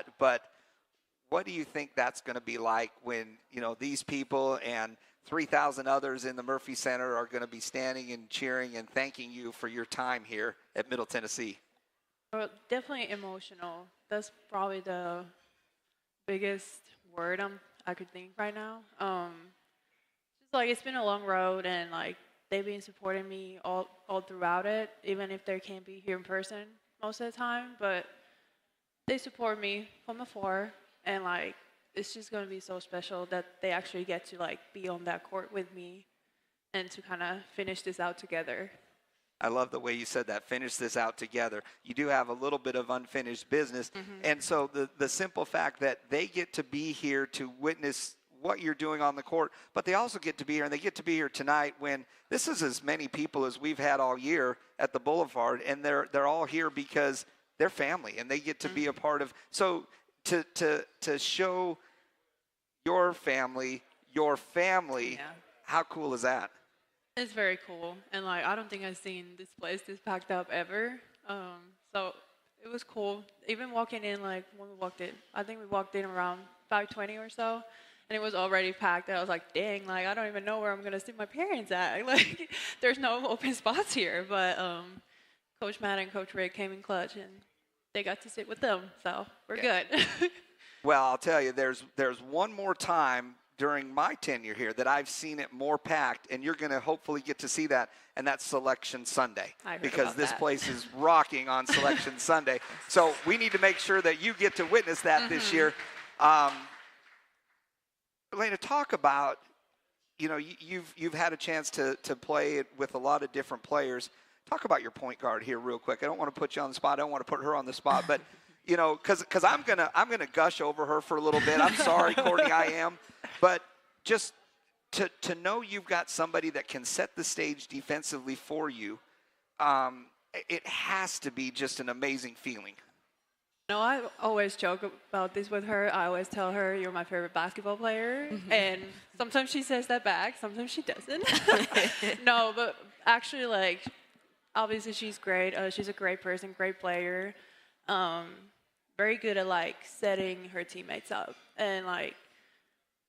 that. But what do you think that's going to be like when, these people and 3,000 others in the Murphy Center are going to be standing and cheering and thanking you for your time here at Middle Tennessee? Well, definitely emotional. That's probably the biggest word I could think right now. Just like it's been a long road, and like they've been supporting me all throughout it, even if they can't be here in person most of the time. But they support me from afar, and like it's just gonna be so special that they actually get to like be on that court with me, and to kind of finish this out together. I love the way you said that, finish this out together. You do have a little bit of unfinished business. And so the simple fact that they get to be here to witness what you're doing on the court, but they also get to be here, and they get to be here tonight when this is as many people as we've had all year at the Boulevard, and they're all here because they're family, and they get to be a part of. So to show your family, how cool is that? It's very cool, and like I don't think I've seen this place this packed up ever. So it was cool. Even walking in, like when we walked in, I think we walked in around 5:20 or so, and it was already packed. And I was like, dang, like I don't even know where I'm gonna sit my parents at. Like there's no open spots here. But Coach Matt and Coach Rick came in clutch, and they got to sit with them, so we're good. Well, I'll tell you, there's one more time during my tenure here that I've seen it more packed, and you're going to hopefully get to see that, and that's Selection Sunday, because this place is rocking on Selection Sunday. So we need to make sure that you get to witness that this year. Elena, talk about, you've had a chance to play it with a lot of different players. Talk about your point guard here real quick. I don't want to put you on the spot. I don't want to put her on the spot, but because I'm gonna gush over her for a little bit. I'm sorry, Courtney, I am. But just to know you've got somebody that can set the stage defensively for you, it has to be just an amazing feeling. No, I always joke about this with her. I always tell her, you're my favorite basketball player. And sometimes she says that back. Sometimes she doesn't. No, but actually, like, obviously she's great. She's a great person, great player. Very good at, like, setting her teammates up. And, like,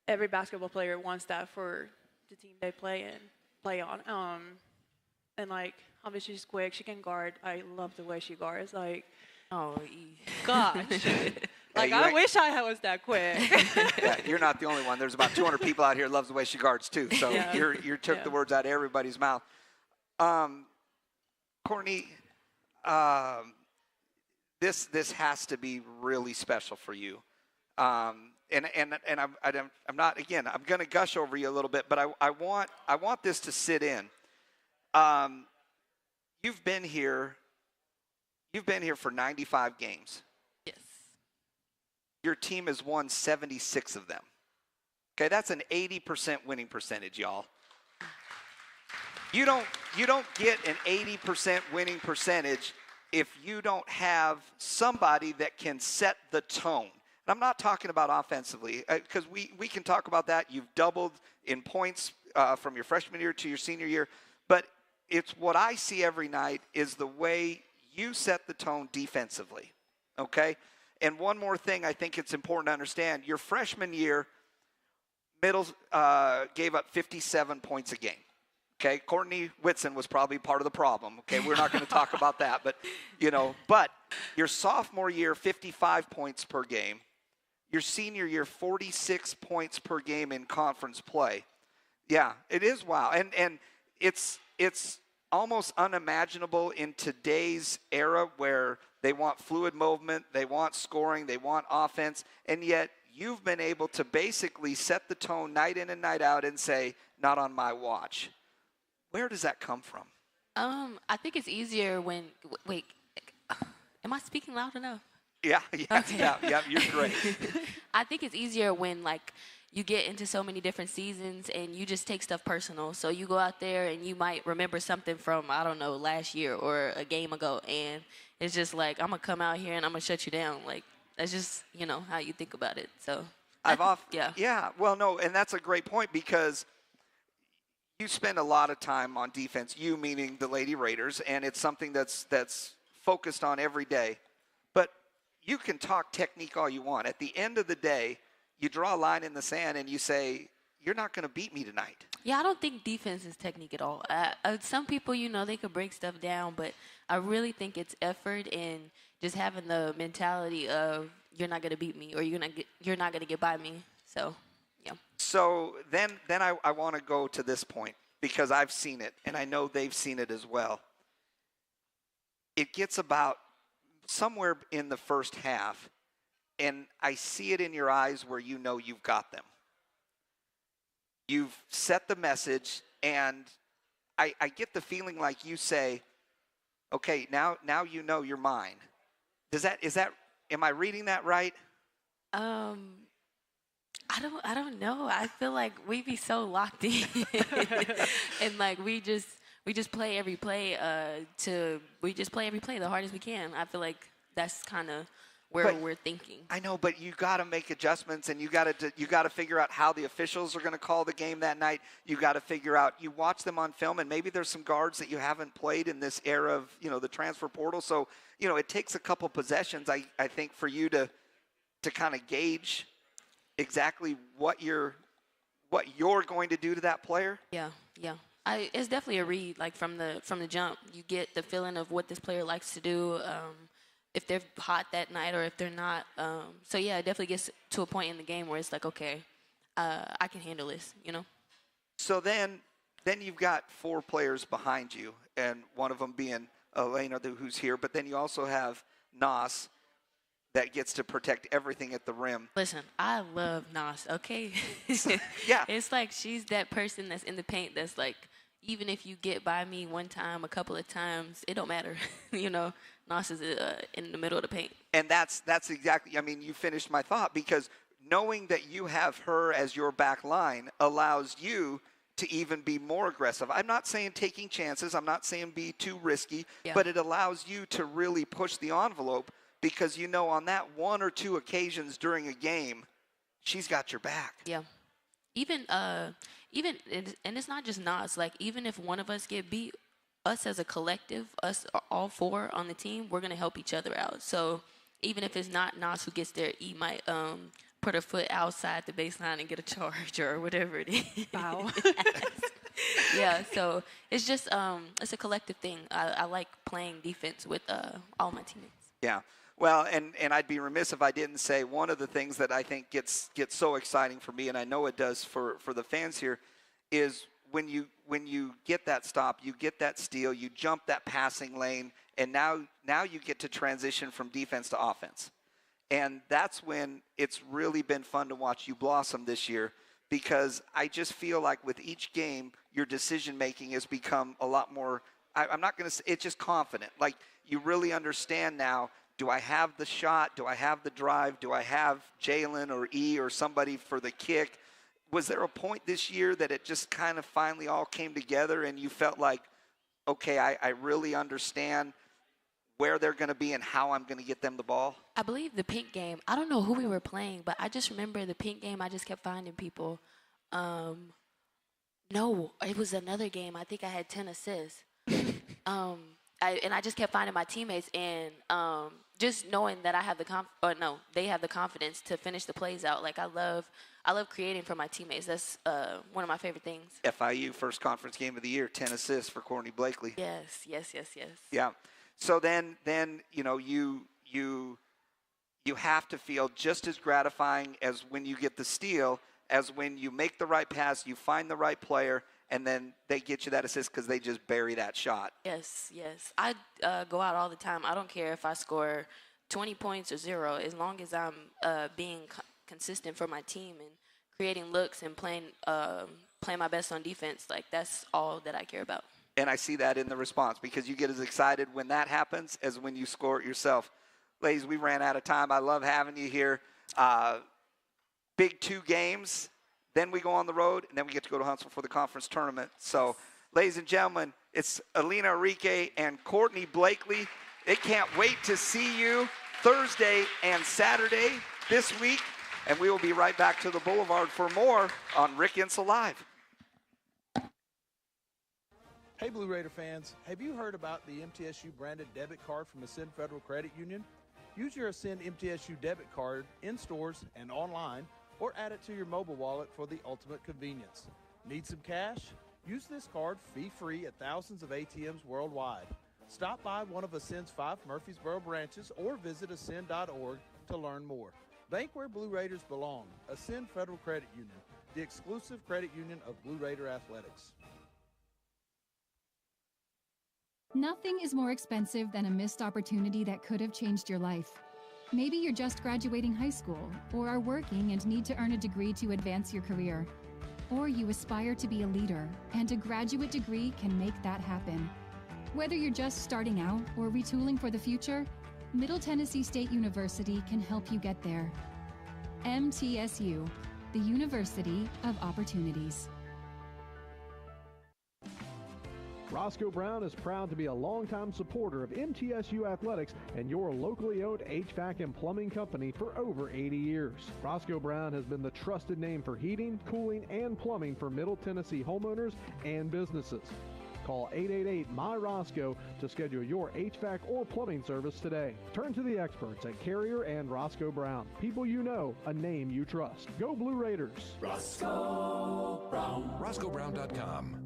every basketball player wants that for the team they play on. And like obviously she's quick. She can guard. I love the way she guards. Like, oh gosh, like I wish I was that quick. Yeah, you're not the only one. There's about 200 people out here who loves the way she guards too. So you took the words out of everybody's mouth. Courtney, this has to be really special for you. And I'm not, again, I'm going to gush over you a little bit, but I want this to sit in. You've been here for 95 games. Yes. Your team has won 76 of them. Okay, that's an 80% winning percentage, y'all. You don't get an 80% winning percentage if you don't have somebody that can set the tone. And I'm not talking about offensively, because we can talk about that. You've doubled in points from your freshman year to your senior year. But it's what I see every night is the way you set the tone defensively, okay? And one more thing I think it's important to understand. Your freshman year, Middle gave up 57 points a game. Okay, Courtney Whitson was probably part of the problem. Okay, we're not going to talk about that, but but your sophomore year, 55 points per game. Your senior year, 46 points per game in conference play. Yeah, it is wow, and it's almost unimaginable in today's era where they want fluid movement, they want scoring, they want offense, and yet you've been able to basically set the tone night in and night out and say, not on my watch. Where does that come from? I think it's easier when, wait, am I speaking loud enough? Yeah, Okay. yeah, you're great. I think it's easier when, like, you get into so many different seasons and you just take stuff personal. So you go out there and you might remember something from, I don't know, last year or a game ago. And it's just like, I'm going to come out here and I'm going to shut you down. Like, that's just, how you think about it. So, yeah, well, no, and that's a great point because you spend a lot of time on defense, you meaning the Lady Raiders, and it's something that's focused on every day. But you can talk technique all you want. At the end of the day, you draw a line in the sand and you say, you're not going to beat me tonight. Yeah, I don't think defense is technique at all. Some people, they could break stuff down, but I really think it's effort and just having the mentality of you're not going to beat me or you're not going to get by me. So, yeah. So then I want to go to this point because I've seen it and I know they've seen it as well. It gets about somewhere in the first half, and I see it in your eyes where you know you've got them. You've set the message, and I get the feeling like you say, okay, now you know you're mine. Am I reading that right? I don't know. I feel like we be so locked in, and like we just play every play the hardest we can. I feel like that's kind of where we're thinking. I know, but you got to make adjustments, and you got to figure out how the officials are going to call the game that night. You got to figure out. You watch them on film, and maybe there's some guards that you haven't played in this era of the transfer portal. So it takes a couple possessions, I think, for you to kind of gauge exactly what you're going to do to that player. Yeah. It's definitely a read. Like from the jump, you get the feeling of what this player likes to do. If they're hot that night or if they're not. So, yeah, it definitely gets to a point in the game where it's like, okay, I can handle this, So then you've got 4 players behind you, and one of them being Elena, who's here. But then you also have Nas that gets to protect everything at the rim. Listen, I love Nas, okay? Yeah. It's like she's that person that's in the paint that's like, even if you get by me one time, a couple of times, it don't matter, Nas is in the middle of the paint. And that's exactly, you finished my thought, because knowing that you have her as your back line allows you to even be more aggressive. I'm not saying taking chances. I'm not saying be too risky, but it allows you to really push the envelope because on that 1 or 2 occasions during a game, she's got your back. Yeah. Even, and it's not just Nas. Like, even if one of us get beat, us as a collective, us all 4 on the team, we're going to help each other out. So even if it's not Nas who gets there, he might put her foot outside the baseline and get a charge or whatever it is. Wow. Yeah, so it's just it's a collective thing. I like playing defense with all my teammates. Yeah. Well, and I'd be remiss if I didn't say one of the things that I think gets so exciting for me, and I know it does for the fans here, is when you get that stop, you get that steal, you jump that passing lane, and now you get to transition from defense to offense. And that's when it's really been fun to watch you blossom this year, because I just feel like with each game, your decision-making has become a lot more, I'm not going to say, it's just confident. Like, you really understand now, do I have the shot? Do I have the drive? Do I have Jalen or E or somebody for the kick? Was there a point this year that it just kind of finally all came together and you felt like, okay, I really understand where they're going to be and how I'm going to get them the ball? I believe the pink game, I don't know who we were playing, but I just remember the pink game, I just kept finding people. No, it was another game. I think I had 10 assists. I just kept finding my teammates, and just knowing that they have the confidence to finish the plays out. Like, I love creating for my teammates. That's one of my favorite things. FIU first conference game of the year, 10 assists for Courtney Blakely. Yes. Yeah. So then you have to feel just as gratifying as when you get the steal, as when you make the right pass, you find the right player, and then they get you that assist because they just bury that shot. Yes. I go out all the time. I don't care if I score 20 points or 0, as long as I'm being consistent for my team and creating looks and playing my best on defense. Like, that's all that I care about. And I see that in the response, because you get as excited when that happens as when you score it yourself. Ladies, we ran out of time. I love having you here. Big 2 games. Then we go on the road, and then we get to go to Huntsville for the conference tournament. So, ladies and gentlemen, it's Alina Enrique and Courtney Blakely. They can't wait to see you Thursday and Saturday this week. And we will be right back to the Boulevard for more on Rick Insell Live. Hey, Blue Raider fans, have you heard about the MTSU branded debit card from Ascend Federal Credit Union? Use your Ascend MTSU debit card in stores and online, or add it to your mobile wallet for the ultimate convenience. Need some cash? Use this card fee-free at thousands of ATMs worldwide. Stop by one of Ascend's 5 Murfreesboro branches or visit ascend.org to learn more. Bank where Blue Raiders belong. Ascend Federal Credit Union, the exclusive credit union of Blue Raider Athletics. Nothing is more expensive than a missed opportunity that could have changed your life. Maybe you're just graduating high school, or are working and need to earn a degree to advance your career. Or you aspire to be a leader, and a graduate degree can make that happen. Whether you're just starting out or retooling for the future, Middle Tennessee State University can help you get there. MTSU, the University of Opportunities. Roscoe Brown is proud to be a longtime supporter of MTSU athletics and your locally owned HVAC and plumbing company for over 80 years. Roscoe Brown has been the trusted name for heating, cooling, and plumbing for Middle Tennessee homeowners and businesses. Call 888-MY-ROSCOE to schedule your HVAC or plumbing service today. Turn to the experts at Carrier and Roscoe Brown. People you know, a name you trust. Go Blue Raiders. Roscoe Brown. RoscoeBrown.com.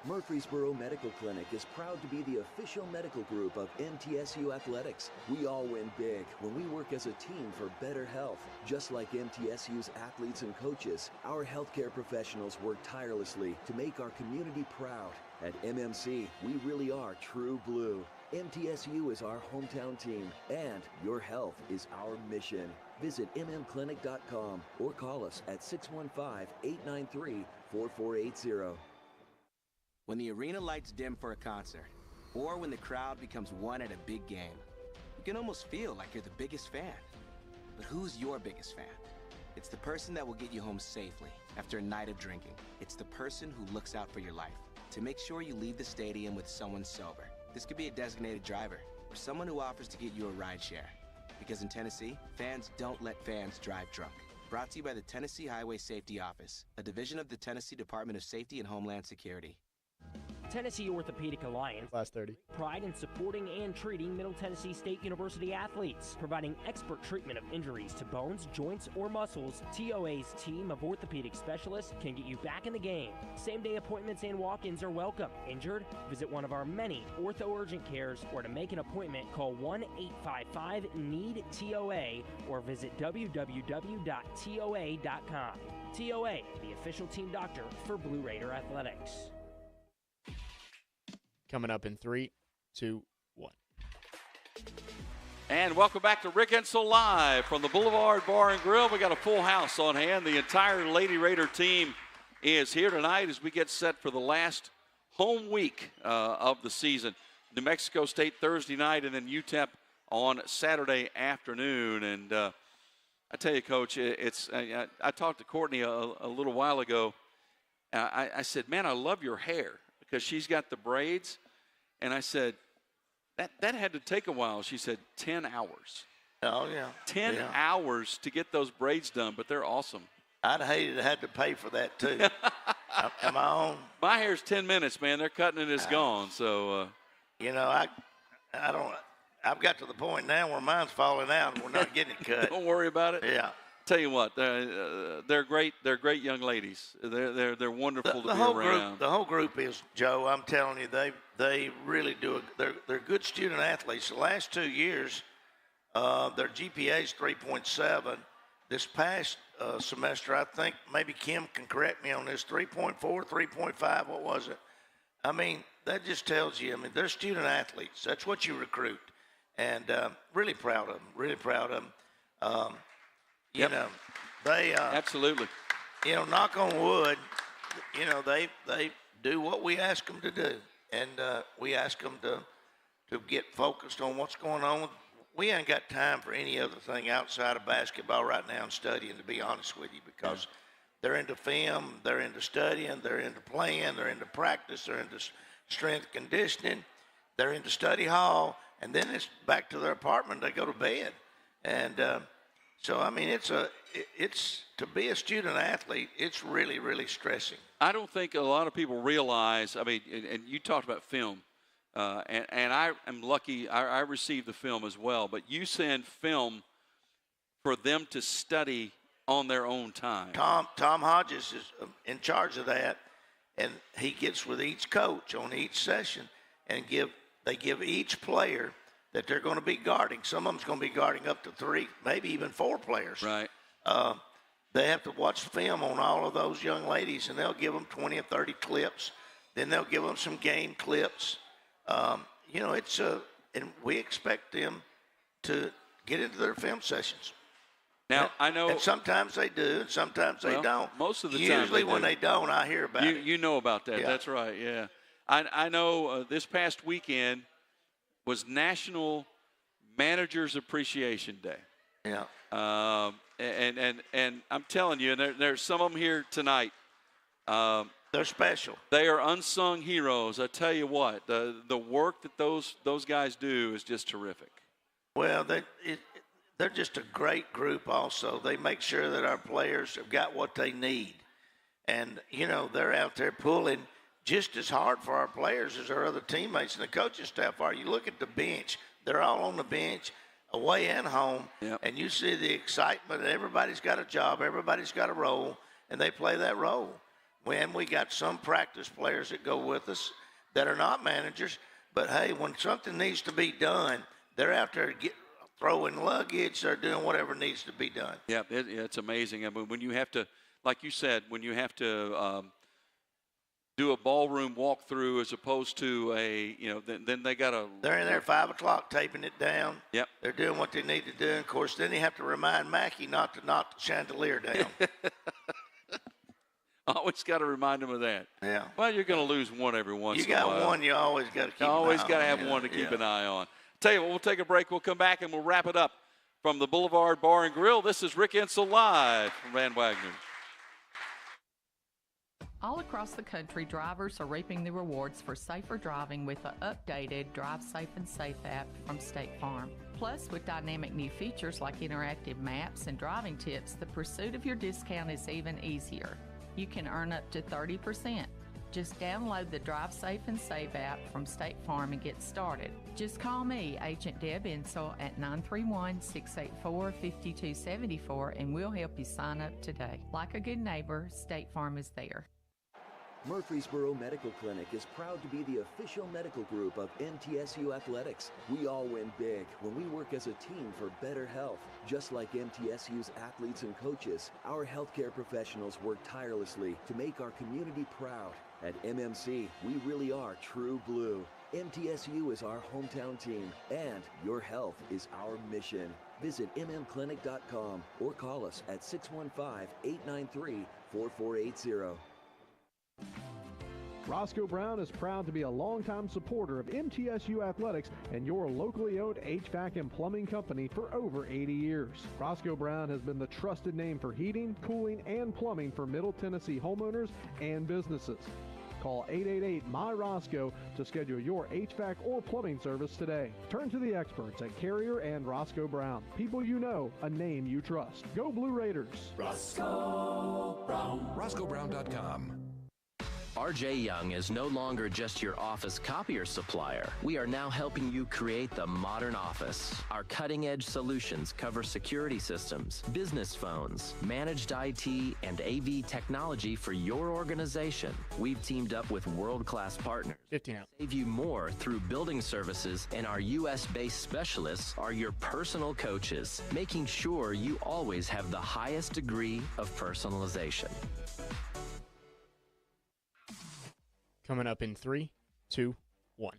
Murfreesboro Medical Clinic is proud to be the official medical group of MTSU Athletics. We all win big when we work as a team for better health. Just like MTSU's athletes and coaches, our healthcare professionals work tirelessly to make our community proud. At MMC, we really are true blue. MTSU is our hometown team, and your health is our mission. Visit mmclinic.com or call us at 615-893-4480. When the arena lights dim for a concert, or when the crowd becomes one at a big game, you can almost feel like you're the biggest fan. But who's your biggest fan? It's the person that will get you home safely after a night of drinking. It's the person who looks out for your life to make sure you leave the stadium with someone sober. This could be a designated driver or someone who offers to get you a ride share. Because in Tennessee, fans don't let fans drive drunk. Brought to you by the Tennessee Highway Safety Office, a division of the Tennessee Department of Safety and Homeland Security. Tennessee Orthopedic Alliance. Last 30. Pride in supporting and treating Middle Tennessee State University athletes, providing expert treatment of injuries to bones, joints, or muscles. TOA's team of orthopedic specialists can get you back in the game. Same-day appointments and walk-ins are welcome. Injured? Visit one of our many ortho urgent cares, or to make an appointment, call 1-855-NEED-TOA or visit www.toa.com. TOA, the official team doctor for Blue Raider Athletics. Coming up in 3, 2, 1. And welcome back to Rick Insell Live from the Boulevard Bar and Grill. We got a full house on hand. The entire Lady Raider team is here tonight as we get set for the last home week of the season. New Mexico State Thursday night, and then UTEP on Saturday afternoon. And I tell you, Coach, I talked to Courtney a little while ago. I said, man, I love your hair, because she's got the braids. And I said, that had to take a while. She said, 10 hours. Oh, yeah. 10 hours to get those braids done, but they're awesome. I'd hated to have to pay for that, too. Am I on? My hair's 10 minutes, man. They're cutting it, it's gone. So, you know, I don't. I've got to the point now where mine's falling out and we're not getting it cut. Don't worry about it. Yeah. Tell you what, they're great. They're great young ladies. They're wonderful to be around. The whole group is, Joe. I'm telling you, they really do. They're good student athletes. The last 2 years, their GPA is 3.7. This past semester, I think maybe Kim can correct me on this. 3.4, 3.5. What was it? I mean, that just tells you. I mean, they're student athletes. That's what you recruit, and really proud of them. Really proud of them. You know, they absolutely. You know, knock on wood. You know, they do what we ask them to do, and we ask them to get focused on what's going on. We ain't got time for any other thing outside of basketball right now and studying, to be honest with you, because they're into film, they're into studying, they're into playing, they're into practice, they're into strength conditioning, they're into study hall, and then it's back to their apartment. They go to bed, and so, I mean, it's to be a student athlete, it's really, really stressing. I don't think a lot of people realize, I mean, and you talked about film. and I am lucky. I received the film as well. But you send film for them to study on their own time. Tom Hodges is in charge of that, and he gets with each coach on each session and they give each player that they're going to be guarding. Some of them's going to be guarding up to 3, maybe even 4 players. Right. They have to watch film on all of those young ladies, and they'll give them 20 or 30 clips. Then they'll give them some game clips. And we expect them to get into their film sessions. Now, I know. And sometimes they do, and sometimes they don't. Most of the time. Usually when they don't, I hear about it. You know about that. Yeah. That's right, yeah. I know this past weekend was National Managers Appreciation Day. Yeah. And I'm telling you, and there's some of them here tonight. They're special. They are unsung heroes. I tell you what, the work that those guys do is just terrific. Well, they're just a great group also. They make sure that our players have got what they need. And, they're out there pulling just as hard for our players as our other teammates and the coaching staff are. You look at the bench. They're all on the bench, away and home, and you see the excitement. Everybody's got a job. Everybody's got a role, and they play that role. When we got some practice players that go with us that are not managers, but, hey, when something needs to be done, they're out there throwing luggage. They're doing whatever needs to be done. Yeah, it's amazing. I mean, when you have to, like you said, when you have to do a ballroom walkthrough as opposed to then they got to. They're in there at 5 o'clock taping it down. Yep. They're doing what they need to do. And of course, then you have to remind Mackie not to knock the chandelier down. Always got to remind them of that. Yeah. Well, you're going to lose one every once in a while. You got one, you always got to keep an eye on. Always got to have one to keep an eye on. Tell you what, we'll take a break. We'll come back and we'll wrap it up from the Boulevard Bar and Grill. This is Rick Insell live from Van Wagner. All across the country, drivers are reaping the rewards for safer driving with the updated Drive Safe and Safe app from State Farm. Plus, with dynamic new features like interactive maps and driving tips, the pursuit of your discount is even easier. You can earn up to 30%. Just download the Drive Safe and Save app from State Farm and get started. Just call me, Agent Deb Insell, at 931-684-5274, and we'll help you sign up today. Like a good neighbor, State Farm is there. Murfreesboro Medical Clinic is proud to be the official medical group of MTSU Athletics. We all win big when we work as a team for better health. Just like MTSU's athletes and coaches, our healthcare professionals work tirelessly to make our community proud. At MMC, we really are true blue. MTSU is our hometown team, and your health is our mission. Visit mmclinic.com or call us at 615-893-4480. Roscoe Brown is proud to be a longtime supporter of MTSU Athletics and your locally owned HVAC and plumbing company for over 80 years. Roscoe Brown has been the trusted name for heating, cooling, and plumbing for Middle Tennessee homeowners and businesses. Call 888-MY-ROSCOE to schedule your HVAC or plumbing service today. Turn to the experts at Carrier and Roscoe Brown. People you know, a name you trust. Go Blue Raiders. Roscoe Brown. RoscoeBrown.com. RJ Young is no longer just your office copier supplier. We are now helping you create the modern office. Our cutting-edge solutions cover security systems, business phones, managed IT, and AV technology for your organization. We've teamed up with world-class partners. 15 out. Save you more through building services, and our U.S.-based specialists are your personal coaches, making sure you always have the highest degree of personalization. Coming up in 3, 2, 1.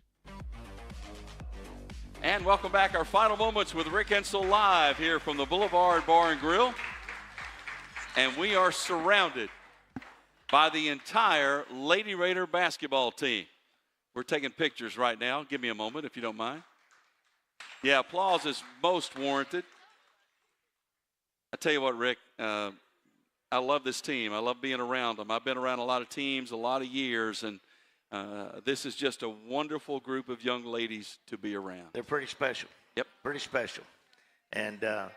And welcome back. Our final moments with Rick Insell live here from the Boulevard Bar and Grill. And we are surrounded by the entire Lady Raider basketball team. We're taking pictures right now. Give me a moment if you don't mind. Yeah, applause is most warranted. I tell you what, Rick, I love this team. I love being around them. I've been around a lot of teams, a lot of years, and this is just a wonderful group of young ladies to be around. They're pretty special. Yep. Pretty special. And, I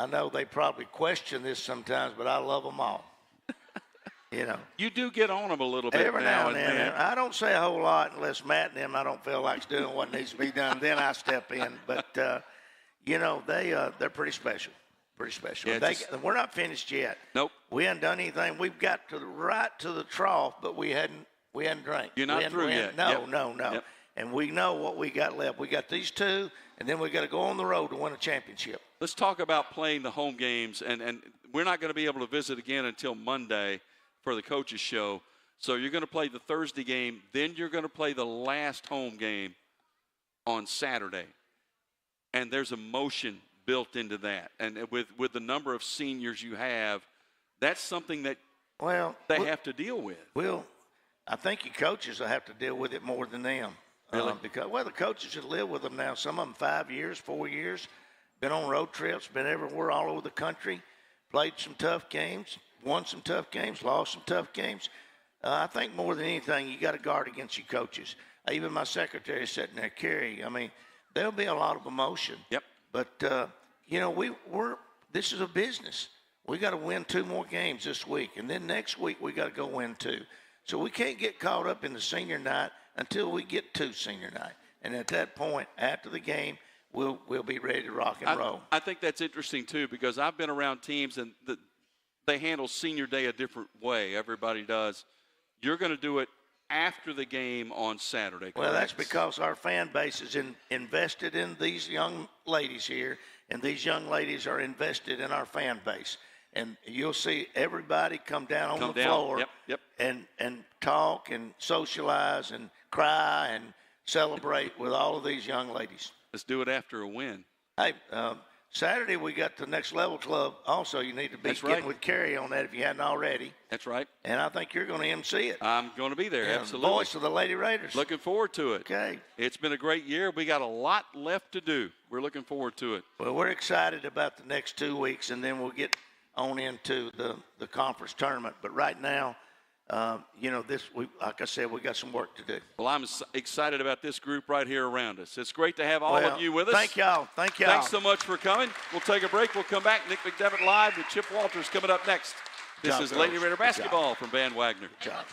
know they probably question this sometimes, but I love them all. You know. You do get on them a little bit Every now and then. I don't say a whole lot unless Matt and them I don't feel like doing what needs to be done. Then I step in. But, you know, they're pretty special. Pretty special. Yeah, We're not finished yet. Nope. We hadn't done anything. We've got right to the trough, but we hadn't drank. You're not through yet. No, Yep. no. Yep. And we know what we got left. We got these two, and then we got to go on the road to win a championship. Let's talk about playing the home games, and we're not going to be able to visit again until Monday for the coaches show. So you're going to play the Thursday game, then you're going to play the last home game on Saturday. And there's emotion built into that. And with the number of seniors you have, that's something that they have to deal with. Well, I think you coaches will have to deal with it more than them. Really? Because the coaches should live with them now. Some of them 5 years, 4 years, been on road trips, been everywhere all over the country, played some tough games, won some tough games, lost some tough games. I think more than anything, you got to guard against your coaches. Even my secretary is sitting there, Carrie. I mean, there'll be a lot of emotion. Yep. But you know, this is a business. We got to win 2 more games this week, and then next week we got to go win 2. So we can't get caught up in the senior night until we get to senior night. And at that point, after the game, we'll be ready to rock and roll. I think that's interesting, too, because I've been around teams and they handle senior day a different way. Everybody does. You're going to do it after the game on Saturday, correct? Well, that's because our fan base is invested in these young ladies here, and these young ladies are invested in our fan base. And you'll see everybody come down on the floor and talk and socialize and cry and celebrate with all of these young ladies. Let's do it after a win. Hey, Saturday we got the Next Level Club. Also, you need to be getting with Carrie on that if you hadn't already. That's right. And I think you're going to MC it. I'm going to be there, absolutely. Voice of the Lady Raiders. Looking forward to it. Okay. It's been a great year. We got a lot left to do. We're looking forward to it. Well, we're excited about the next 2 weeks, and then we'll get on into the conference tournament. But right now, you know, like I said, we got some work to do. Well, I'm excited about this group right here around us. It's great to have all of you with us. Thank y'all. Thank y'all. Thanks so much for coming. We'll take a break. We'll come back. Nick McDevitt live with Chip Walters coming up next. This is Lady Raider basketball from Van Wagner. Good job.